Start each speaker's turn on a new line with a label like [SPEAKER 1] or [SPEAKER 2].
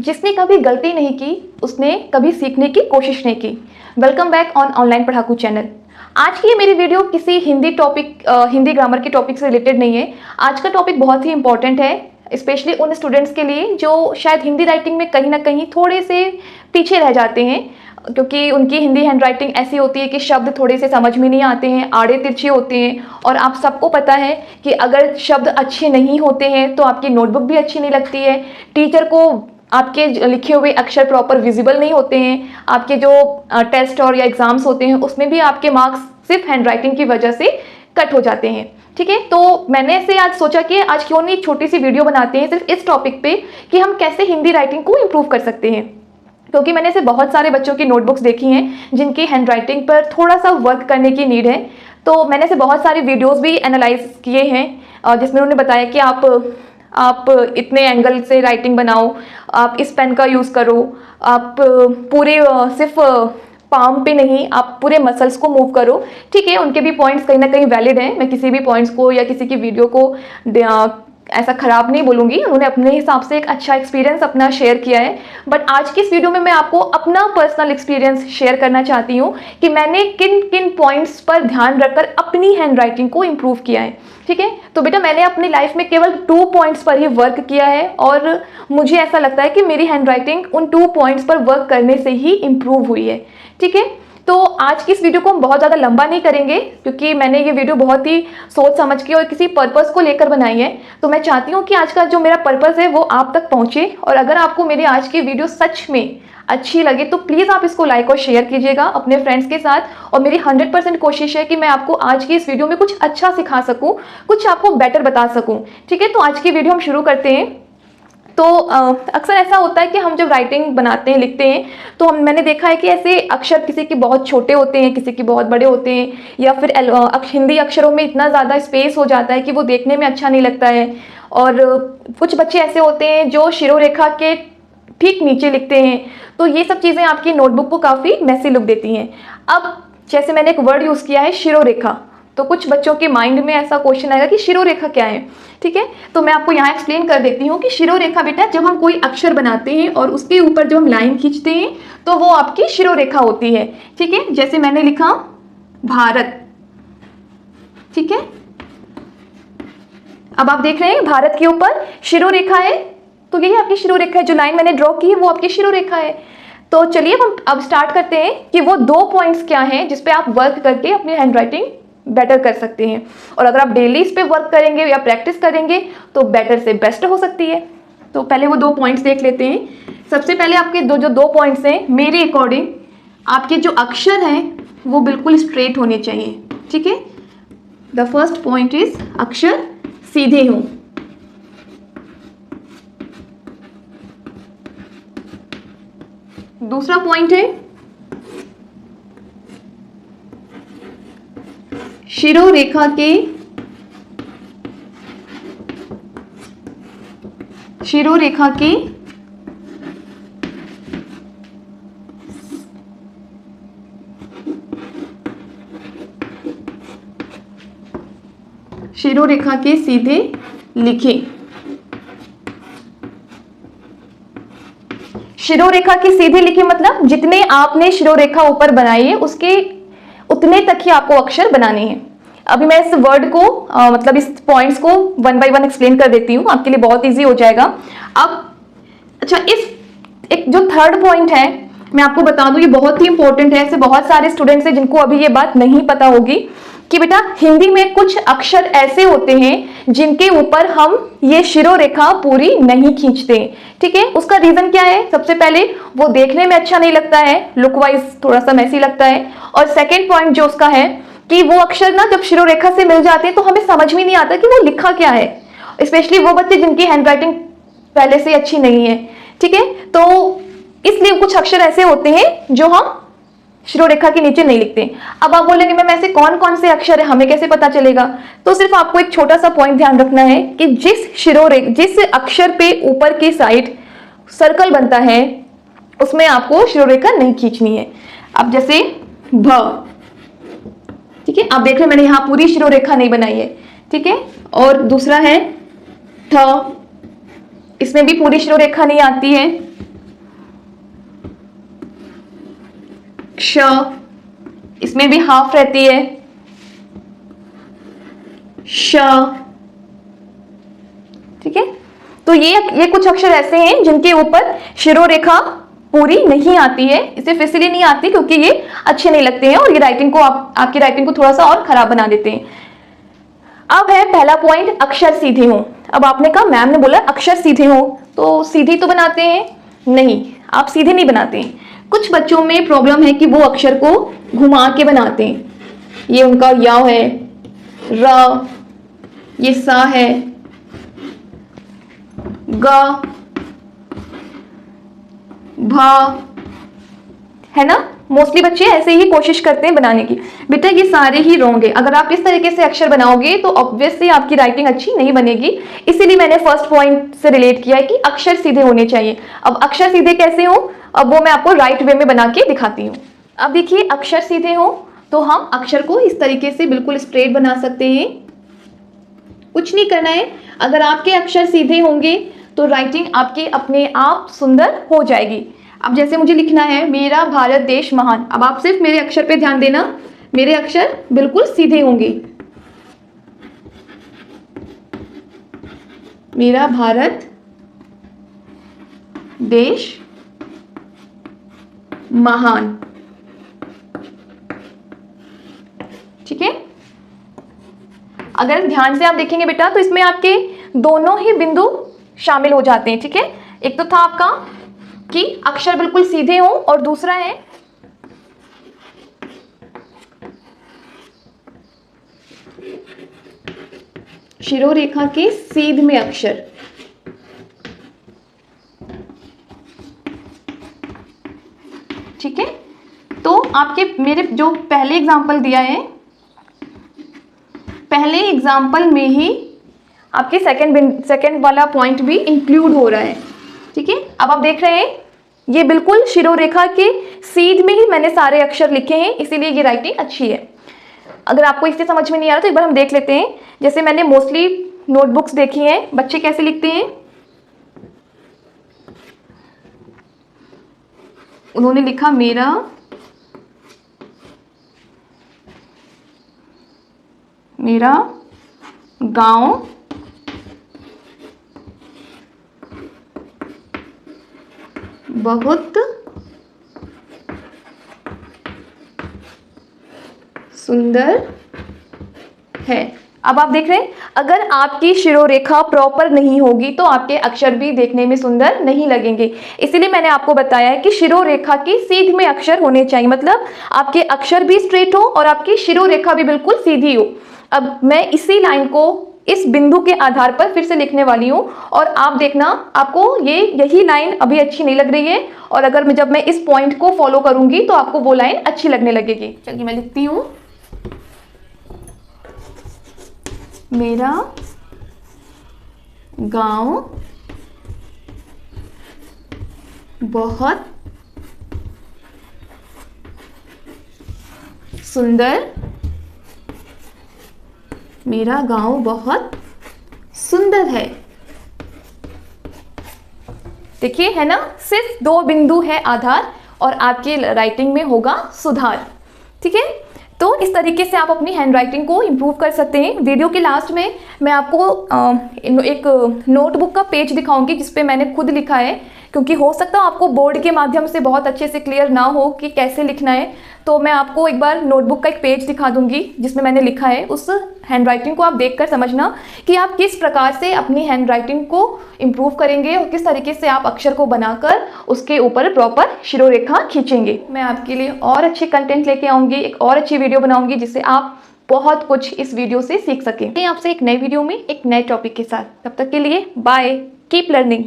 [SPEAKER 1] जिसने कभी गलती नहीं की उसने कभी सीखने की कोशिश नहीं की। Welcome back on online Padhaku channel. आज की ये मेरी वीडियो किसी हिंदी ग्रामर के टॉपिक से रिलेटेड नहीं है। आज का टॉपिक बहुत ही इंपॉर्टेंट है, स्पेशली उन स्टूडेंट्स के लिए जो शायद हिंदी राइटिंग में कहीं ना कहीं थोड़े से पीछे रह जाते हैं, क्योंकि उनकी हिंदी हैंड राइटिंग ऐसी होती है कि शब्द थोड़े से समझ में नहीं आते हैं, आड़े तिरछे होते हैं। और आप सबको पता है कि अगर शब्द अच्छे नहीं होते हैं तो आपकी नोटबुक भी अच्छी नहीं लगती है, टीचर को आपके लिखे हुए अक्षर प्रॉपर विजिबल नहीं होते हैं, आपके जो टेस्ट और या एग्जाम्स होते हैं उसमें भी आपके मार्क्स सिर्फ हैंड राइटिंग की वजह से कट हो जाते हैं। ठीक है, तो मैंने ऐसे आज सोचा कि आज क्यों नहीं छोटी सी वीडियो बनाते हैं सिर्फ इस टॉपिक पे कि हम कैसे हिंदी राइटिंग को इम्प्रूव कर सकते हैं। क्योंकि मैंने ऐसे बहुत सारे बच्चों की नोटबुक्स देखी हैं जिनकी हैंड राइटिंग पर थोड़ा सा वर्क करने की नीड है। तो मैंने ऐसे बहुत सारे वीडियोस भी एनालाइज किए हैं जिसमें उन्होंने बताया कि आप इतने एंगल से राइटिंग बनाओ, आप इस पेन का यूज़ करो, आप पूरे सिर्फ पाम पे नहीं, आप पूरे मसल्स को मूव करो। ठीक है, उनके भी पॉइंट्स कहीं ना कहीं वैलिड हैं, मैं किसी भी पॉइंट्स को या किसी की वीडियो को ऐसा खराब नहीं बोलूँगी। उन्होंने अपने हिसाब से एक अच्छा एक्सपीरियंस अपना शेयर किया है। बट आज की इस वीडियो में मैं आपको अपना पर्सनल एक्सपीरियंस शेयर करना चाहती हूँ कि मैंने किन किन पॉइंट्स पर ध्यान रखकर अपनी हैंड राइटिंग को इम्प्रूव किया है। ठीक है, तो बेटा मैंने अपनी लाइफ में केवल 2 पॉइंट्स पर ही वर्क किया है और मुझे ऐसा लगता है कि मेरी हैंड राइटिंग उन 2 पॉइंट्स पर वर्क करने से ही इम्प्रूव हुई है। ठीक है, तो आज की इस वीडियो को हम बहुत ज़्यादा लंबा नहीं करेंगे क्योंकि मैंने ये वीडियो बहुत ही सोच समझ के और किसी पर्पस को लेकर बनाई है। तो मैं चाहती हूँ कि आज का जो मेरा पर्पस है वो आप तक पहुँचे, और अगर आपको मेरी आज की वीडियो सच में अच्छी लगे तो प्लीज़ आप इसको लाइक और शेयर कीजिएगा अपने फ्रेंड्स के साथ। और मेरी 100% कोशिश है कि मैं आपको आज की इस वीडियो में कुछ अच्छा सिखा सकूँ, कुछ आपको बेटर बता सकूँ। ठीक है, तो आज की वीडियो हम शुरू करते हैं। तो अक्सर ऐसा होता है कि हम जब राइटिंग बनाते हैं, लिखते हैं, तो मैंने देखा है कि ऐसे अक्षर किसी के बहुत छोटे होते हैं, किसी के बहुत बड़े होते हैं, या फिर हिंदी अक्षरों में इतना ज़्यादा स्पेस हो जाता है कि वो देखने में अच्छा नहीं लगता है। और कुछ बच्चे ऐसे होते हैं जो शिरोरेखा के ठीक नीचे लिखते हैं, तो ये सब चीज़ें आपकी नोटबुक को काफ़ी मैसी लुक देती हैं। अब जैसे मैंने एक वर्ड यूज़ किया है शिरोरेखा, तो कुछ बच्चों के माइंड में ऐसा क्वेश्चन आएगा कि शिरोरेखा क्या है। ठीक है, तो मैं आपको यहाँ एक्सप्लेन कर देती हूँ कि शिरोरेखा बेटा जब हम कोई अक्षर बनाते हैं और उसके ऊपर जब हम लाइन खींचते हैं तो वो आपकी शिरोरेखा होती है। ठीक है, जैसे मैंने लिखा भारत। ठीक है, अब आप देख रहे हैं भारत के ऊपर शिरोरेखा है, तो यही आपकी शिरोरेखा है। जो लाइन मैंने ड्रॉ की है वो आपकी शिरोरेखा है। तो चलिए हम अब स्टार्ट करते हैं कि वो 2 पॉइंट्स क्या हैं जिसपे आप वर्क करके अपनी हैंड राइटिंग बेटर कर सकते हैं। और अगर आप डेली इस पे वर्क करेंगे या प्रैक्टिस करेंगे तो बेटर से बेस्ट हो सकती है। तो पहले वो 2 पॉइंट्स देख लेते हैं। सबसे पहले आपके जो 2 पॉइंट्स हैं, मेरे अकॉर्डिंग आपके जो अक्षर हैं वो बिल्कुल स्ट्रेट होने चाहिए। ठीक है, द फर्स्ट पॉइंट इज अक्षर सीधे हों। दूसरा पॉइंट है शिरोरेखा के सीधे लिखें। शिरोरेखा के सीधे लिखे मतलब जितने आपने शिरोरेखा ऊपर बनाई है उसके उतने तक ही आपको अक्षर बनाने हैं। अभी मैं इस वर्ड को मतलब इस पॉइंट्स को 1 बाय 1 एक्सप्लेन कर देती हूँ, आपके लिए बहुत इजी हो जाएगा। अब अच्छा, एक जो 3rd पॉइंट है मैं आपको बता दूं, ये बहुत ही इंपॉर्टेंट है। ऐसे बहुत सारे स्टूडेंट्स हैं जिनको अभी ये बात नहीं पता होगी कि बेटा हिंदी में कुछ अक्षर ऐसे होते हैं जिनके ऊपर हम ये शिरोरेखा पूरी नहीं खींचते। ठीक है, उसका रीजन क्या है? सबसे पहले वो देखने में अच्छा नहीं लगता है, लुक वाइज थोड़ा सा मैसी लगता है। और सेकेंड पॉइंट जो उसका है कि वो अक्षर ना जब शिरोरेखा से मिल जाते हैं तो हमें समझ में नहीं आता कि वो लिखा क्या है, स्पेशली वो बच्चे जिनकी हैंड राइटिंग पहले से अच्छी नहीं है। ठीक है, तो इसलिए कुछ अक्षर ऐसे होते हैं जो हम शिरोरेखा के नीचे नहीं लिखते। अब आप बोलेंगे मैम ऐसे कौन कौन से अक्षर है, हमें कैसे पता चलेगा? तो सिर्फ आपको एक छोटा सा पॉइंट ध्यान रखना है कि जिस अक्षर पे ऊपर की साइड सर्कल बनता है उसमें आपको शिरोरेखा नहीं खींचनी है। अब जैसे भ, ठीक है, आप देख रहे हैं मैंने यहाँ पूरी शिरोरेखा नहीं बनाई है। ठीक है, और दूसरा है थ, इसमें भी पूरी शिरोरेखा नहीं आती है। श, इसमें भी हाफ रहती है, श। ठीक है, तो ये कुछ अक्षर ऐसे हैं जिनके ऊपर शिरोरेखा पूरी नहीं आती है। इसे इसलिए नहीं आती क्योंकि ये अच्छे नहीं लगते हैं और ये राइटिंग को आपकी राइटिंग को थोड़ा सा और खराब बना देते हैं। अब है पहला पॉइंट, अक्षर सीधे हों। अब आपने कहा मैम ने बोला अक्षर सीधे हों, तो सीधे तो बनाते हैं, नहीं आप सीधे नहीं बनाते हैं। कुछ बच्चों में प्रॉब्लम है कि वो अक्षर को घुमा के बनाते हैं। ये उनका या है, र, ये सा है, ग, भा, है ना। मोस्टली बच्चे ऐसे ही कोशिश करते हैं बनाने की। बेटा ये सारे ही रॉन्ग है। अगर आप इस तरीके से अक्षर बनाओगे तो ऑब्वियसली आपकी राइटिंग अच्छी नहीं बनेगी। इसीलिए मैंने फर्स्ट पॉइंट से रिलेट किया है कि अक्षर सीधे होने चाहिए। अब अक्षर सीधे कैसे हो, अब वो मैं आपको राइट वे में बना के दिखाती हूँ। अब देखिए अक्षर सीधे हो तो हम अक्षर को इस तरीके से बिल्कुल स्ट्रेट बना सकते हैं, कुछ नहीं करना है। अगर आपके अक्षर सीधे होंगे तो राइटिंग आपके अपने आप सुंदर हो जाएगी। अब जैसे मुझे लिखना है मेरा भारत देश महान, अब आप सिर्फ मेरे अक्षर पे ध्यान देना, मेरे अक्षर बिल्कुल सीधे होंगे। मेरा भारत देश महान, ठीक है। अगर ध्यान से आप देखेंगे बेटा तो इसमें आपके दोनों ही बिंदु शामिल हो जाते हैं, ठीक है। एक तो था आपका कि अक्षर बिल्कुल सीधे हो और दूसरा है शिरोरेखा के सीध में अक्षर। ठीक है, तो आपके मेरे जो पहले एग्जाम्पल दिया है, पहले एग्जाम्पल में ही आपके सेकंड वाला पॉइंट भी इंक्लूड हो रहा है। ठीक है, अब आप देख रहे हैं ये बिल्कुल शिरोरेखा के सीध में ही मैंने सारे अक्षर लिखे हैं, इसीलिए ये राइटिंग अच्छी है। अगर आपको इससे समझ में नहीं आ रहा तो एक बार हम देख लेते हैं। जैसे मैंने मोस्टली नोटबुक्स देखी हैं, बच्चे कैसे लिखते हैं, उन्होंने लिखा मेरा गांव बहुत सुंदर है। अब आप देख रहे हैं अगर आपकी शिरोरेखा प्रॉपर नहीं होगी तो आपके अक्षर भी देखने में सुंदर नहीं लगेंगे। इसीलिए मैंने आपको बताया है कि शिरोरेखा की सीध में अक्षर होने चाहिए, मतलब आपके अक्षर भी स्ट्रेट हो और आपकी शिरोरेखा भी बिल्कुल सीधी हो। अब मैं इसी लाइन को इस बिंदु के आधार पर फिर से लिखने वाली हूँ और आप देखना आपको यही लाइन अभी अच्छी नहीं लग रही है, और अगर जब मैं इस पॉइंट को फॉलो करूंगी तो आपको वो लाइन अच्छी लगने लगेगी। चलिए मैं लिखती हूँ, मेरा गांव बहुत सुंदर, मेरा गांव बहुत सुंदर है। देखिए है ना, सिर्फ 2 बिंदु है आधार और आपके राइटिंग में होगा सुधार। ठीक है, तो इस तरीके से आप अपनी हैंडराइटिंग को इम्प्रूव कर सकते हैं। वीडियो के लास्ट में मैं आपको एक नोटबुक का पेज दिखाऊंगी जिस पे मैंने खुद लिखा है, क्योंकि हो सकता है आपको बोर्ड के माध्यम से बहुत अच्छे से क्लियर ना हो कि कैसे लिखना है, तो मैं आपको एक बार नोटबुक का एक पेज दिखा दूंगी जिसमें मैंने लिखा है। उस हैंडराइटिंग को आप देखकर समझना कि आप किस प्रकार से अपनी हैंडराइटिंग को इम्प्रूव करेंगे और किस तरीके से आप अक्षर को बनाकर उसके ऊपर प्रॉपर शिरोरेखा खींचेंगे। मैं आपके लिए और अच्छे कंटेंट लेके आऊँगी, एक और अच्छी वीडियो बनाऊँगी जिससे आप बहुत कुछ इस वीडियो से सीख सकें। आपसे एक नई वीडियो में एक नए टॉपिक के साथ, तब तक के लिए बाय, कीप लर्निंग।